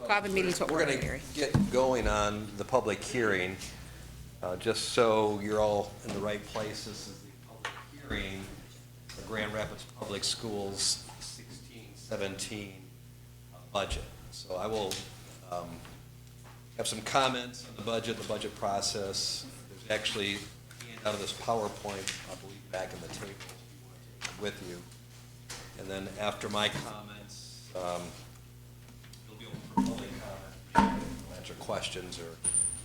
Call the meeting to order, We're going Gary. to get going on the public hearing. Just so you're all in the right place, this is the public hearing for Grand Rapids Public Schools 16-17 budget. So I will have some comments on the budget process. There's actually a handout of this PowerPoint, I believe, back in the table if you want to take it with you. And then after my comments, you'll be open for public comment. We'll answer questions or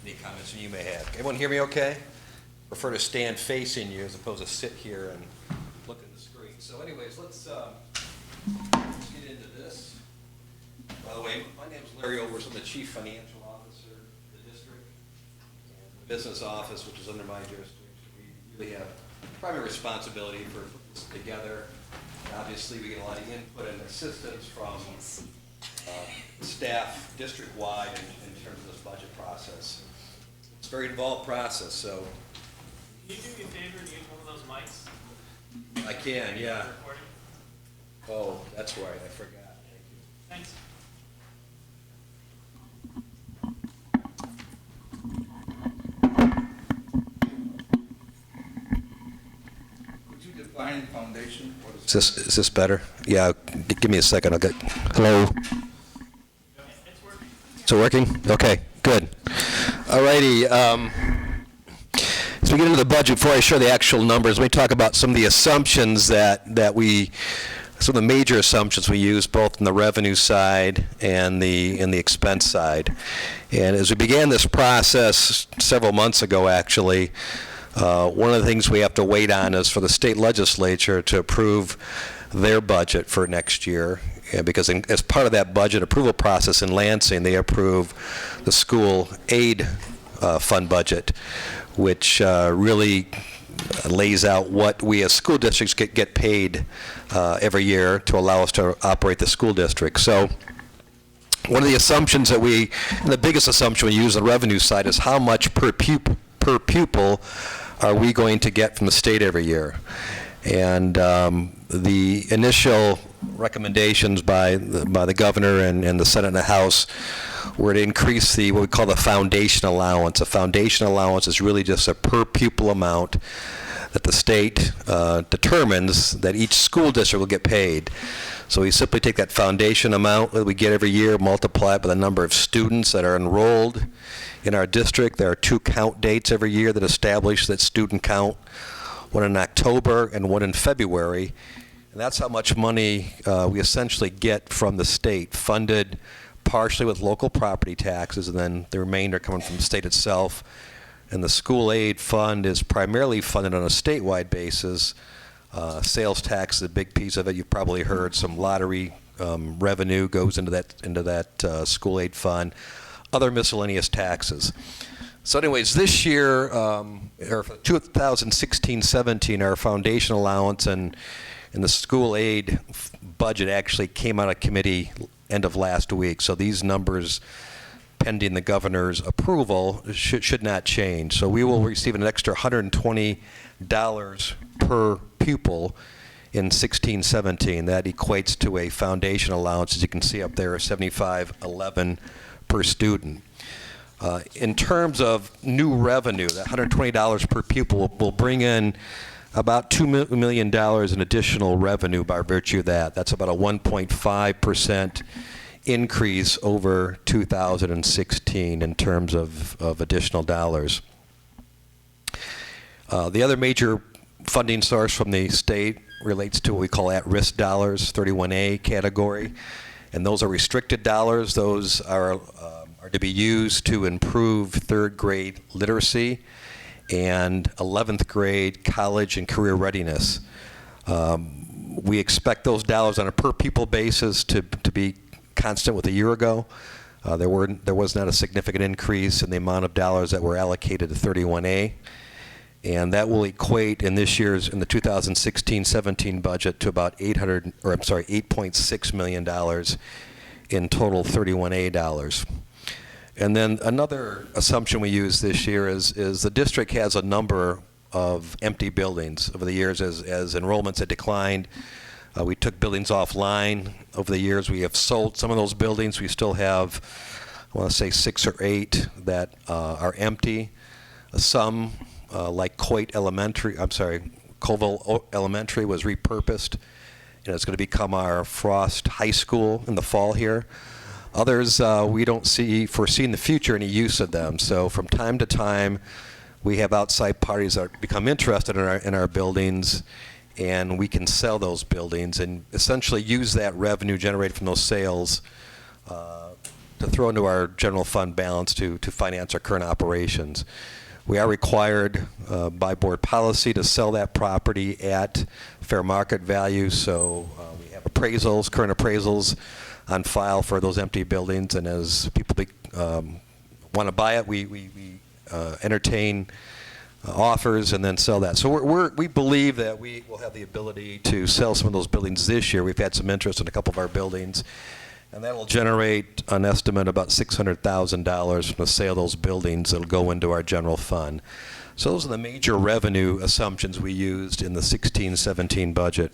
any comments you may have. Everyone hear me okay? Prefer to stand facing you as opposed to sit here and look at the screen. So anyways, let's get into this. By the way, my name is Larry Overs. I'm the Chief Financial Officer of the district. And the business office, which is under my jurisdiction, we really have primary responsibility for putting this together. Obviously, we get a lot of input and assistance from staff district-wide in terms of this budget process. It's a very involved process, so. Can you do me a favor and use one of those mics? I can, yeah. Recording? Oh, that's right, I forgot. Thank you. Thanks. Could you define foundation? What Is this better? Yeah, give me a second. I'll get, hello? It's working. Is it working? Okay, good. All righty. As we get into the budget, before I share the actual numbers, let me talk about some of the assumptions some of the major assumptions we use both on the revenue side and the expense side. And as we began this process several months ago, actually, one of the things we have to wait on is for the state legislature to approve their budget for next year. Because as part of that budget approval process in Lansing, they approve the school aid fund budget, which really lays out what we as school districts get paid every year to allow us to operate the school district. So one of the assumptions the biggest assumption we use on the revenue side is how much per pupil are we going to get from the state every year. And the initial recommendations by the governor and the Senate and the House were to increase what we call the foundation allowance. A foundation allowance is really just a per pupil amount that the state determines that each school district will get paid. So we simply take that foundation amount that we get every year, multiply it by the number of students that are enrolled in our district. There are 2 count dates every year that establish that student count, one in October and one in February. And that's how much money we essentially get from the state, funded partially with local property taxes, and then the remainder coming from the state itself. And the school aid fund is primarily funded on a statewide basis. Sales tax is a big piece of it. You've probably heard some lottery revenue goes into that school aid fund. Other miscellaneous taxes. So anyways, this year, or for 2016-17, our foundation allowance and the school aid budget actually came out of committee end of last week. So these numbers, pending the governor's approval, should not change. So we will receive an extra $120 per pupil in 16-17. That equates to a foundation allowance, as you can see up there, $75.11 per student. In terms of new revenue, that $120 per pupil will bring in about $2 million in additional revenue by virtue of that. That's about a 1.5% increase over 2016 in terms of additional dollars. The other major funding source from the state relates to what we call at-risk dollars, 31A category. And those are restricted dollars. Those are to be used to improve 3rd grade literacy and 11th grade college and career readiness. We expect those dollars on a per pupil basis to be constant with a year ago. There was not a significant increase in the amount of dollars that were allocated to 31A. And that will equate in the 2016-17 budget to about $8.6 million in total 31A dollars. And then another assumption we use this year is the district has a number of empty buildings over the years as enrollments had declined. We took buildings offline over the years. We have sold some of those buildings. We still have, I want to say, 6 or 8 that are empty. Some, like Colville Elementary was repurposed. It's going to become our Frost High School in the fall here. Others, we don't foresee in the future any use of them. So from time to time, we have outside parties that become interested in our buildings, and we can sell those buildings and essentially use that revenue generated from those sales to throw into our general fund balance to finance our current operations. We are required by board policy to sell that property at fair market value, so we have current appraisals on file for those empty buildings, and as people want to buy it, we entertain offers and then sell that. So we believe that we will have the ability to sell some of those buildings this year. We've had some interest in a couple of our buildings, and that will generate an estimate about $600,000 from the sale of those buildings that will go into our general fund. So those are the major revenue assumptions we used in the 16-17 budget.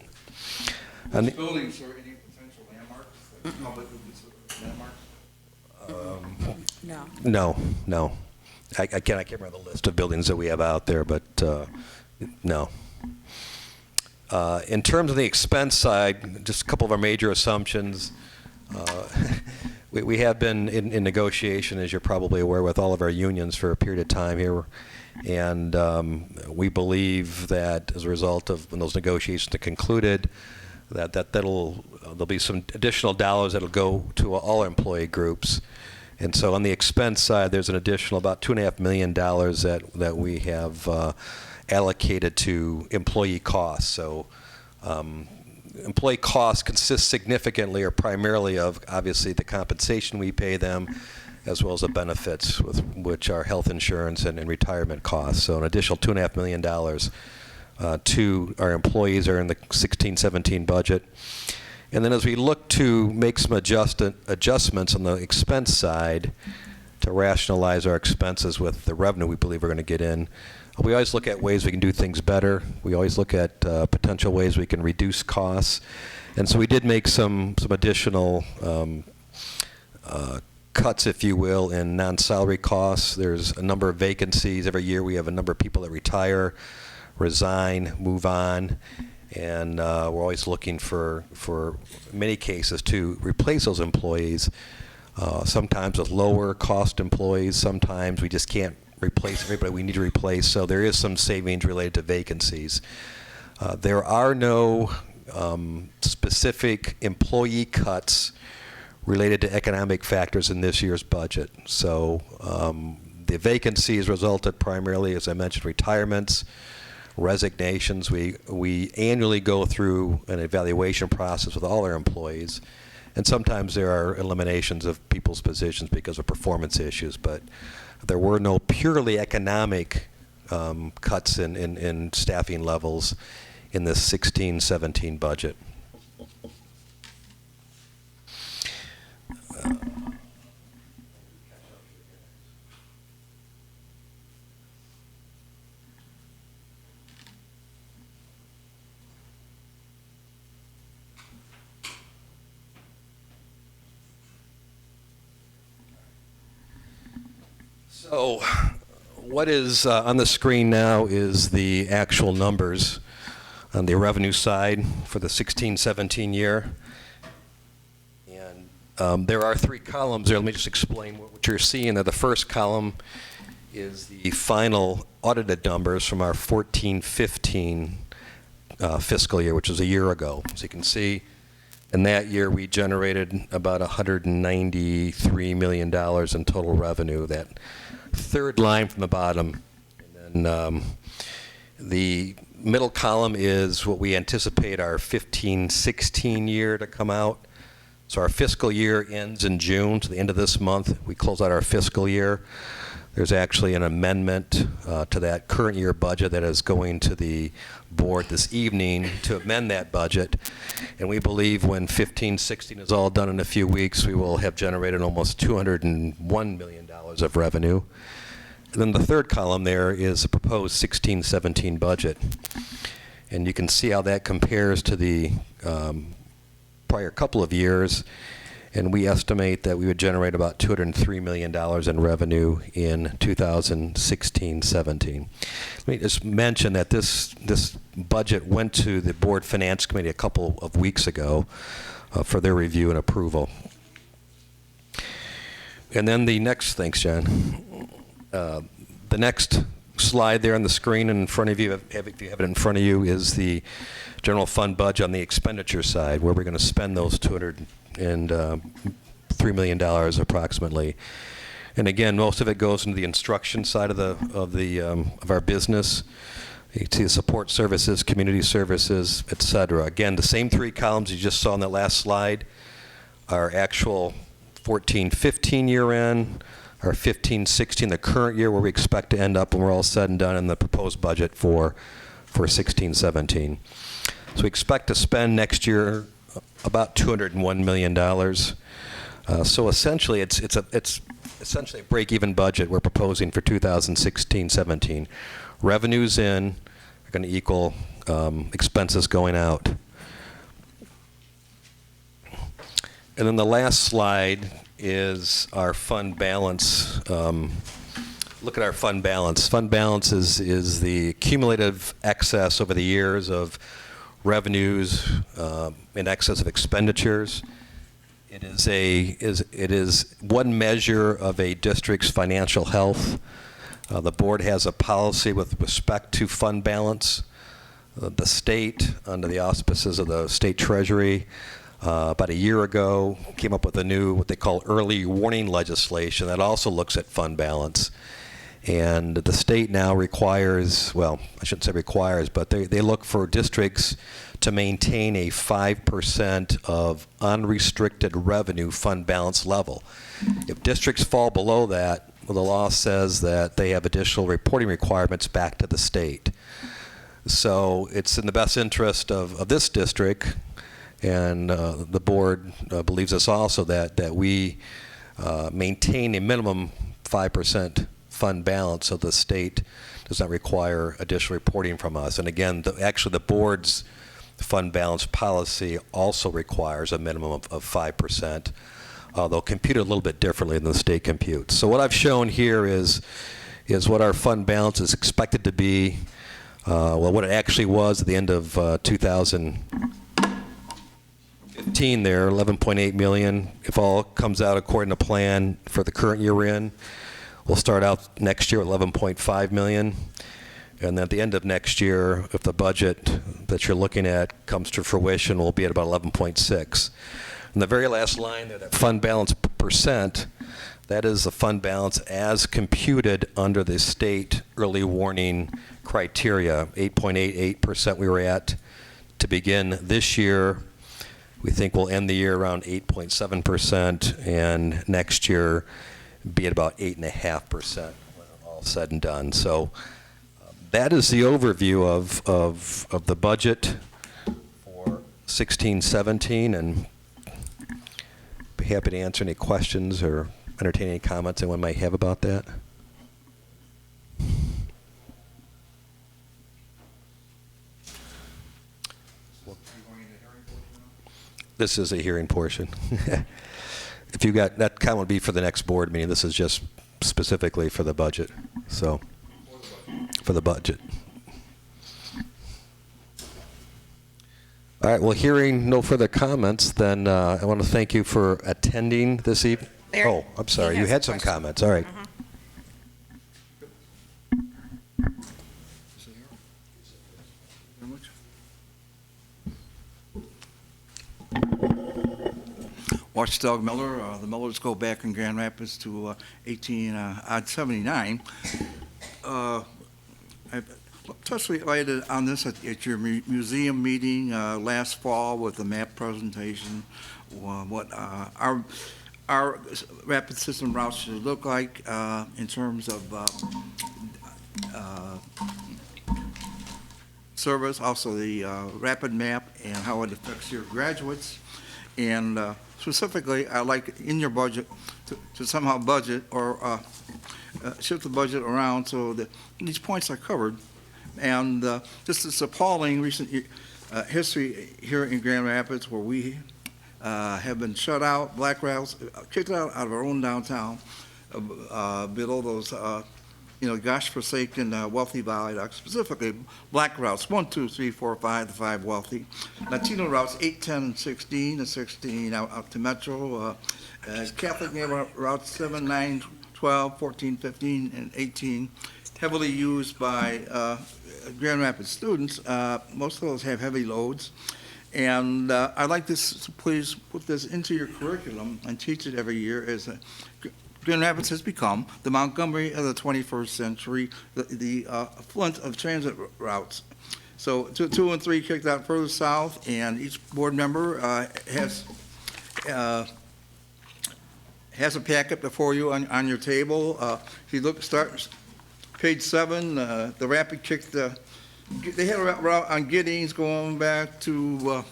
And These buildings are any potential landmarks that the public would consider landmarks? No. I can't remember the list of buildings that we have out there, but no. In terms of the expense side, just a couple of our major assumptions. We have been in negotiation, as you're probably aware, with all of our unions for a period of time here. And we believe that as a result of when those negotiations are concluded, there'll be some additional dollars that'll go to all our employee groups. And so on the expense side, there's an additional about $2.5 million that we have allocated to employee costs. So employee costs consist significantly or primarily of, obviously, the compensation we pay them, as well as the benefits, which are health insurance and retirement costs. So an additional $2.5 million to our employees are in the 16-17 budget. And then as we look to make some adjustments on the expense side to rationalize our expenses with the revenue we believe we're going to get in, we always look at ways we can do things better. We always look at potential ways we can reduce costs. And so we did make some additional cuts, if you will, in non-salary costs. There's a number of vacancies. Every year we have a number of people that retire, resign, move on. And we're always looking for many cases to replace those employees, sometimes with lower cost employees. Sometimes we just can't replace everybody we need to replace. So there is some savings related to vacancies. There are no specific employee cuts related to economic factors in this year's budget. So the vacancies resulted primarily, as I mentioned, retirements, resignations. We annually go through an evaluation process with all our employees, and sometimes there are eliminations of people's positions because of performance issues, but there were no purely economic cuts in staffing levels in the 16-17 budget. So what is on the screen now is the actual numbers on the revenue side for the 16-17 year. And there are 3 columns there. Let me just explain what you're seeing there. The first column is the final audited numbers from our 14-15 fiscal year, which was a year ago. So you can see in that year we generated about $193 million in total revenue. That third line from the bottom. And then the middle column is what we anticipate our 15-16 year to come out. So our fiscal year ends in June, to the end of this month. We close out our fiscal year. There's actually an amendment to that current year budget that is going to the board this evening to amend that budget. And we believe when 15-16 is all done in a few weeks, we will have generated almost $201 million of revenue. And then the third column there is the proposed 16-17 budget. And you can see how that compares to the prior couple of years. And we estimate that we would generate about $203 million in revenue in 2016-17. Let me just mention that this budget went to the Board Finance Committee a couple of weeks ago for their review and approval. And then the next, thanks, John. The next slide there on the screen in front of you, if you have it in front of you, is the general fund budget on the expenditure side, where we're going to spend those $203 million approximately. And again, most of it goes into the instruction side of our business. You see the support services, community services, et cetera. Again, the same three columns you just saw on that last slide are actual 14-15 year end, our 15-16, the current year where we expect to end up when we're all said and done in the proposed budget for 16-17. So we expect to spend next year about $201 million. So essentially, it's essentially a break-even budget we're proposing for 2016-17. Revenues in are going to equal expenses going out. And then the last slide is our fund balance. Look at our fund balance. Fund balance is the cumulative excess over the years of revenues in excess of expenditures. It is one measure of a district's financial health. The board has a policy with respect to fund balance. The state, under the auspices of the state treasury, about a year ago, came up with a new, what they call early warning legislation that also looks at fund balance. And the state now requires, well, I shouldn't say requires, but they look for districts to maintain a 5% of unrestricted revenue fund balance level. If districts fall below that, well, the law says that they have additional reporting requirements back to the state. So it's in the best interest of this district, and the board believes this also, that we maintain a minimum 5% fund balance so the state does not require additional reporting from us. And again, actually the board's fund balance policy also requires a minimum of 5%, although computed a little bit differently than the state computes. So what I've shown here is what our fund balance is expected to be, well, what it actually was at the end of 2015 there, 11.8 million. If all comes out according to plan for the current year we're in, we'll start out next year with 11.5 million. And then at the end of next year, if the budget that you're looking at comes to fruition, we'll be at about 11.6. And the very last line there, that fund balance percent, that is the fund balance as computed under the state early warning criteria. 8.88% we were at to begin this year. We think we'll end the year around 8.7%, and next year be at about 8.5% when all said and done. So that is the overview of the budget for 16-17, and be happy to answer any questions or entertain any comments anyone might have about that. This is a hearing portion. If you got, that comment would be for the next board meeting. This is just specifically for the budget. So, for the budget. All right, well, hearing no further comments, then I want to thank you for attending this evening. Oh, I'm sorry, you had some comments. All right. Watchdog Miller. The Millers go back in Grand Rapids to 1879. I touched related on this at your museum meeting last fall with the map presentation. What our rapid system routes should look like in terms of service, also the rapid map and how it affects your graduates. And specifically, I'd like in your budget to somehow budget or shift the budget around so that these points are covered. And just this appalling recent history here in Grand Rapids where we have been shut out, black routes, kicked out of our own downtown, below those, gosh-forsaken wealthy viaducts, specifically black routes, 1, 2, 3, 4, 5, the 5 wealthy. Latino routes, 8, 10, and 16, the 16 out to Metro. Catholic neighborhood routes, 7, 9, 12, 14, 15, and 18, heavily used by Grand Rapids students. Most of those have heavy loads. And I'd like this to please put this into your curriculum and teach it every year as Grand Rapids has become the Montgomery of the 21st century, the Flint of transit routes. So 2 and 3 kicked out further south, and each board member has a packet before you on your table. If you start page 7, the Rapid kicked they had a route on Giddings going back to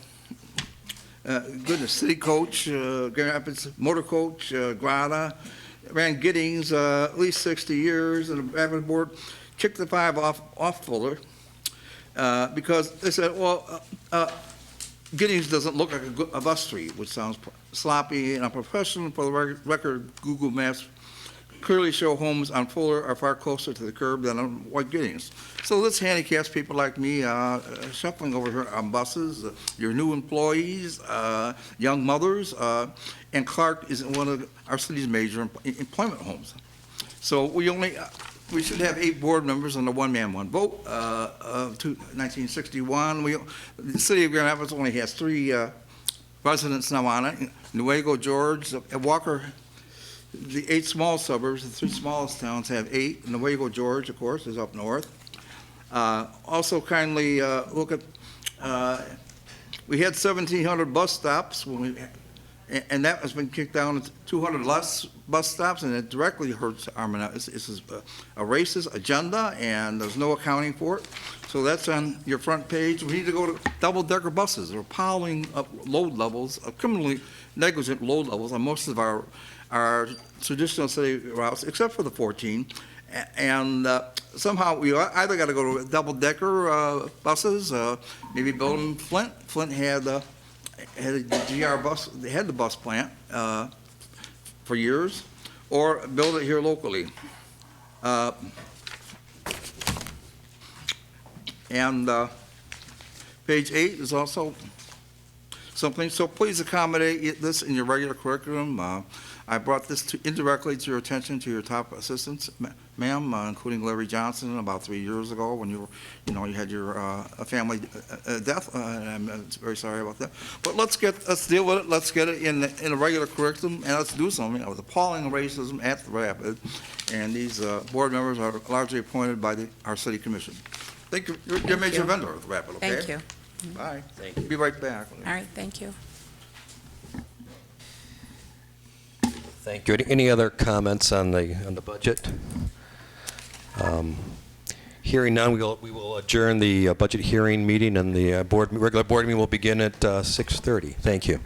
City Coach, Grand Rapids Motor Coach, Grata. Ran Giddings at least 60 years, and the Rapid board kicked the 5 off Fuller because they said, well, Giddings doesn't look like a bus street, which sounds sloppy and unprofessional. For the record, Google Maps clearly show homes on Fuller are far closer to the curb than on White Giddings. So this handicaps people like me shuffling over here on buses, your new employees, young mothers, and Clark is one of our city's major employment homes. So we should have 8 board members on the one-man, one vote. 1961, the city of Grand Rapids only has 3 residents now on it. Nuevo, George, Walker. The 8 small suburbs, the 3 smallest towns have 8. Nuevo, George, of course, is up north. Also kindly look at, we had 1,700 bus stops and that has been kicked down to 200 less bus stops, and it directly hurts Armonette. This is a racist agenda, and there's no accounting for it. So that's on your front page. We need to go to double-decker buses. They're piling up load levels, criminally negligent load levels on most of our traditional city routes, except for the 14. And somehow we either got to go to double-decker buses, maybe build them in Flint. Flint had a GR bus, they had the bus plant for years, or build it here locally. And page 8 is also something, so please accommodate this in your regular curriculum. I brought this indirectly to your attention, to your top assistants, ma'am, including Larry Johnson about 3 years ago when you had your family death, and I'm very sorry about that. But let's deal with it. Let's get it in a regular curriculum, and let's do something. With appalling racism at the Rapid, and these board members are largely appointed by our city commission. Thank you. You're a major vendor of the Rapid. Okay. Thank you. Bye. Thank you. Be right back. All right, thank you. Thank you. Any other comments on the budget? Hearing none, we will adjourn the budget hearing meeting, and the regular board meeting will begin at 6:30. Thank you.